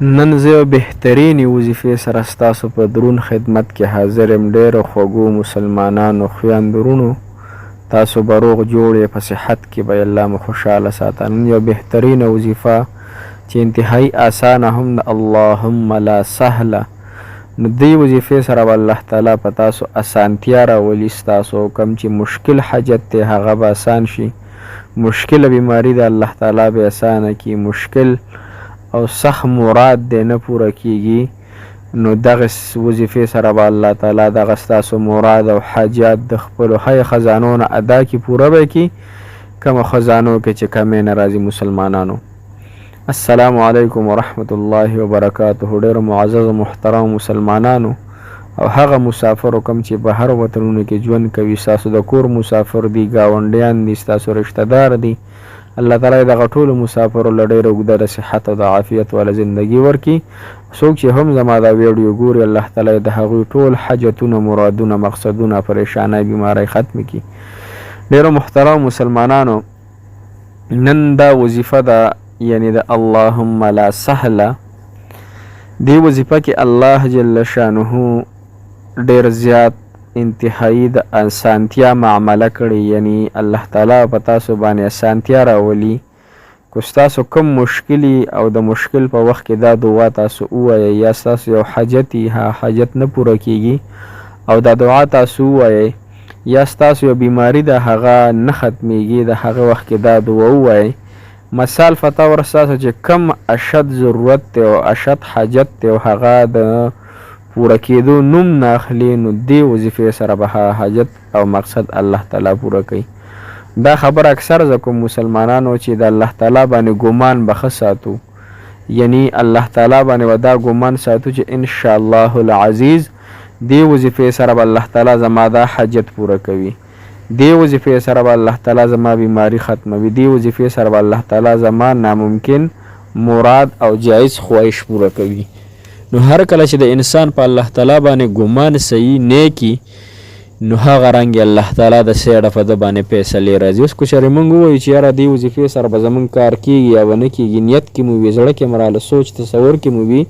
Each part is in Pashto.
نن زه بهترینې وظیفې سره ستاسو په درون خدمت کې حاضر یم. ډېرو خوږو مسلمانانو خویندرونو، تاسو به روغ جوړ په صحت کې به الله مو خوشحاله ساته. نن یو بهترینه وظیفه چې انتهایی اسانه هم د اللهم لا سهله، نو دې وظیفې سره به الله تعالی په تاسو اسانتیا راولي. ستاسو کوم چې مشکل حاجت دی هغه به اسان شي، مشکل بیماری د الله تعالی به اسانه کړي، مشکل او سخت مراد دی نه پوره کیږي. نو دغه وظیفې سره به الله تعالی دغه ستاسو مراد او حاجات د خپلو ښې خزانو نه ادا کړي، پوره به کړي کومه خزانو کې چې کمې نه راځي. مسلمانانو السلام علیکم ورحمت الله وبرکاته. ډېرو معزز و محترم مسلمانانو او هغه مسافر کوم چې بهر وطنونو کې ژوند کوي، ستاسو د کور مسافر دي، ګاونډیان دي، ستاسو رشتہ دار دي، الله تعالی دغه ټولو مسافرو له ډېره اوږده د صحت او د عافیت والا زندګي ورکړي. څوک چې هم زما دا ویډیو ګوري، الله تعالی د هغوی ټول حاجتونه، مرادونه، مقصدونه، پریشانۍ، بیماری ختم کړي. ډېرو محترم مسلمانانو، نن دا وظیفه ده، یعنی د اللهم لا سهله. دې وظیفه کې الله جل شانه ډېر زیات انتهایی د اسانتیا معامله کړي، یعنی الله تعالی په تاسو باندې اسانتیا راولي. که ستاسو کوم مشکلی او د مشکل په وخت کې دا دعا تاسو ووایئ، یا ستاسو یو حاجت حاجت نه پوره کیږي او دا دعا تاسو ووایئ، یا ستاسو یو بیماری د هغه نه ختمیږي، د هغه وخت کې دا دعا ووایئ. مثال فتا ور ستاسو چې کم اشد ضرورت دی او اشد حاجت دی او هغه د پوره کېدو نوم نه اخلي، نو دې وظیفې سره به حاجت او مقصد الله تعالی پوره کوي. دا خبر اکثر زه کوم مسلمانانو چې د الله تعالی باندې ګمان به ښه ساتو، یعنی الله تعالی باندې به دا ګمان ساتو چې انشاءالله العزیز دې وظیفې سره به الله تعالی زما دا حاجت پوره کوي، دې وظیفې سره به الله تعالی زما بیماری ختموي، دې وظیفې سره به الله تعالی زما ناممکن مراد او جایز خواهش پوره کوي. نو هر کله چې د انسان په الله تعالی باندې ګمان صحیح نیکی، نو هغه رنګ الله تعالی د سیړه په د باندې فیصلې راځي. اوس که چېرې موږ ووایو چې یاره دې وظیفې سره به زموږ کار کېږي یا به نه کېږي، نیت کې مو وي، زړه کې مو راله، سوچ تصور کې مو وي،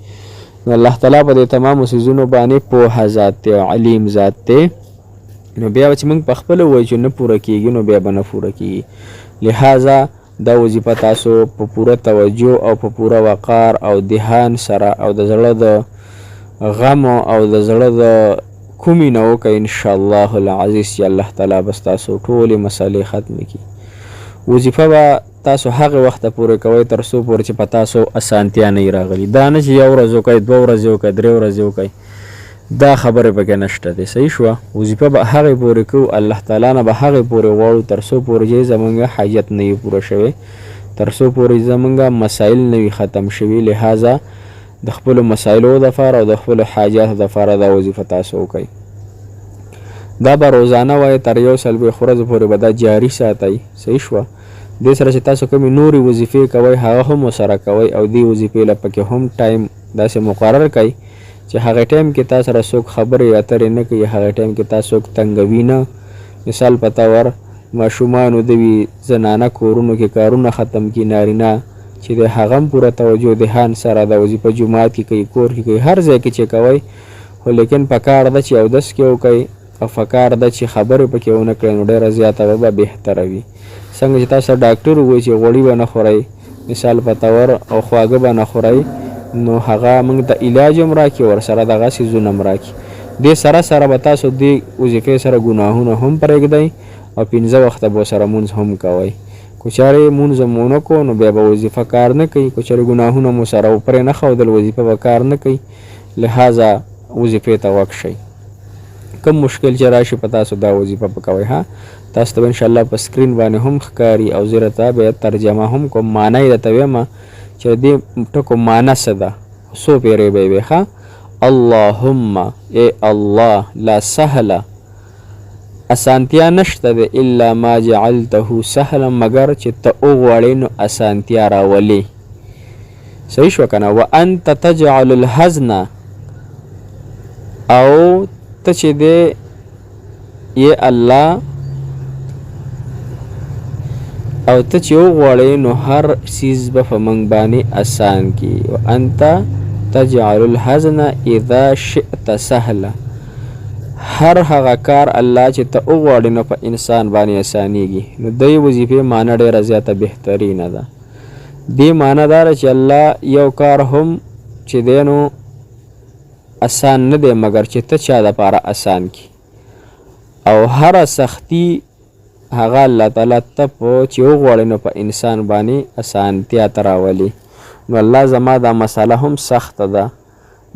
نو الله تعالی په دې تمامو څیزونو باندې پوهه ذات دی او علیم ذات دی. نو بیا چې موږ په خپله ووایو چې نه پوره کېږي، نو بیا به نه پوره کېږي. لہذا دا وظیفه تاسو په پوره توجه او په پوره وقار او دهان سره او د زړه د غم او د زړه د کومې نه وکړئ، انشاءالله العزیز چې الله تعالی به ستاسو ټولې مسالې ختمې کړي. وظیفه به تاسو هغه وخته پورې کوئ تر څو پورې چې په تاسو اسانتیا نه راغلي. دا نه چې یو ورځ وکئ، دوه ورځې وکئ، درې ورځې وکئ، دا خبرې پکې نشته دی. صحیح شوه؟ وظیفه به هغې پورې کوو، الله تعالی نه به هغې پورې غواړو تر څو پورې چې زمونږ حاجت نه وي پوره شوی، تر څو پورې زمونږ مسایل نه وي ختم شوي. لہذا د خپلو مسایلو دپاره او د خپلو حاجاتو دپاره دا وظیفه تاسو وکئ. دا به روزانه وایي، تر 140 ورځو پورې به دا جاري ساتئ. صحیح شوه؟ دې سره چې تاسو کومې نورې وظیفې کوئ هغه هم ورسره کوئ، او دې وظیفې له پکې هم ټایم داسې مقرر کړئ چې هغه ټایم کې تاسو سره څوک خبرې اترې نه کوي، هغه ټایم کې تاسو څوک تنګوي نه. مثال په طور ماشومانو د وي زنانه کورونو کې کارونه ختم کړي، نارینه چې د هغه هم پوره توجه دهان سره د وظیفه جومات کې کوي، کور کې کوي، هر ځای کې چې کوئ، خو لیکن پکار ده چې اودس کې وکئ او پکار ده چې خبرې پکې ونه کړئ، نو ډېره زیاته به بهتره وي. څنګه چې تاسو ډاکټر ووایي چې غوړي به نه خورئ مثال په طور او خواږه به نه خورئ، نو هغه موږ ته علاج هم راکړي، ورسره دغه څیزونه هم راکړي. دې سره سره به تاسو دې وظیفې سره ګناهونه هم پرېږدئ او 5 وخته به ورسره مونځ هم کوئ. که چېرې مونځ مو ونه کړو، نو بیا به وظیفه کار نه کوي. که چېرې ګناهونه مو سره پرې نه ښودل، وظیفه به کار نه کوي. لہذا وظیفې ته وقف شئ. کم مشکل چې راشي په تاسو دا وظیفه به کوئ. ها، تاسو ته به انشاءالله په سکرین باندې هم ښکاري او زه راته بیا ترجمه هم کوم، معنی یې راته وایم چې دې ټکو معنی څه ده، څو پیرې به یې وي. ښه، اللهم ای الله لا سهله، اسانتیا نشته ده، الا ما جعلته سهلا، مگر چې ته وغواړې نو اسانتیا راولې. صحیح شو که نه؟ وانت تجعل الحزن، او ته چې دی ی الله او ته چې وغواړې نو هر څیز به په موږ باندې اسان کړي. وانت وتجعل الحزن اذا شئت سهلا. هر هغه کار الله چې ته وغواړې نو په انسان باندې اسانیږي. نو دې وظیفې معنی ډېره زیاته بهترینه ده. دې معنی داره چې الله یو کار هم چې دی نو آسان نه دی مګر چې ته چا دپاره آسان کړي، او هره سختي هغه الله تعالی ته په چې وغواړې نو په انسان باندې اسانتیا ته راولي. نو الله زما دا مسله هم سخته ده،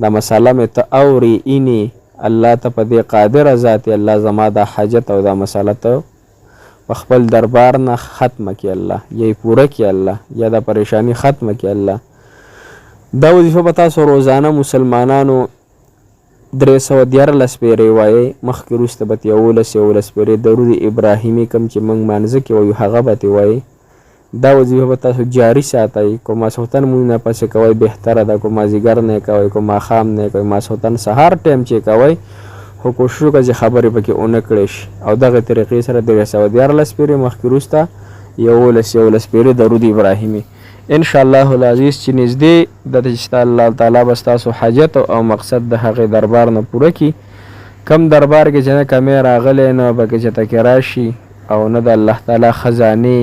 دا مسله مې ته اوري اینې الله ته په دې قادر ذات الله زما دا حاجت او دا مسله ته په خپل دربار نه ختمه کړي الله، یا پوره کړي الله، یا دا پریشانی ختمه کړي الله. دا وظیفه به تاسو روزانه مسلمانانو 314 پیرې وایي، مخکې وروسته به 11 پیرې درود ابراهیمي کوم چې موږ مانځه کې وایو هغه به وایي. دا وظیفه به تاسو جاري ساتئ. که ماسخوتن مونځ نه پسې کوئ بهتره ده، که مازدیګر نه کوئ، که ماښام نه کوئ، ماسخوتن سهار ټایم چې کوئ، خو کوشش وکړئ چې خبرې پکې ونه کړی شي. او دغه طریقې سره 314 پیرې مخکې وروسته 11 پیرې درود ابراهیمي انشاءالله العزیز چې نږدې د چې الله تعالی به ستاسو حاجت او مقصد د هغې دربار نه پوره کړي. کم دربار کې چې نه کمی راغلی نه پکې چې تکې راشي او نه د الله تعالی خزانې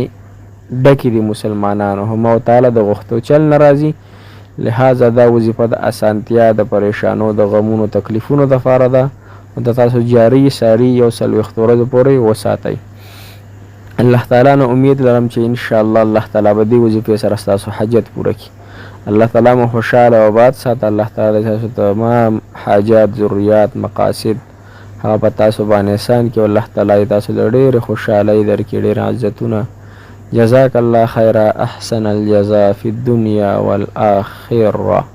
ډکې دي مسلمانانو، هم او تعالی د غوښتو چل نه راځي. لہذا دا وظیفه د اسانتیا د پریشانو د غمونو تکلیفونو دپاره ده، د تاسو جاری ساری یو 40 ورځو پورې وساتئ. الله تعالی نه امید لرم چې انشاءالله الله تعالی به دې وظیفې سره ستاسو حاجت پوره کړي. الله تعالی مو خوشحاله او آباد ساته. الله تعالی تاسو تمام حاجات ضروريات مقاصد هغه په تاسو باندې آسان کړي. الله تعالی تاسو له ډېرې خوشحالۍ درکړي، ډېر عزتونه. جزاك الله خيرا، أحسن الجزاء في الدنيا والآخرة.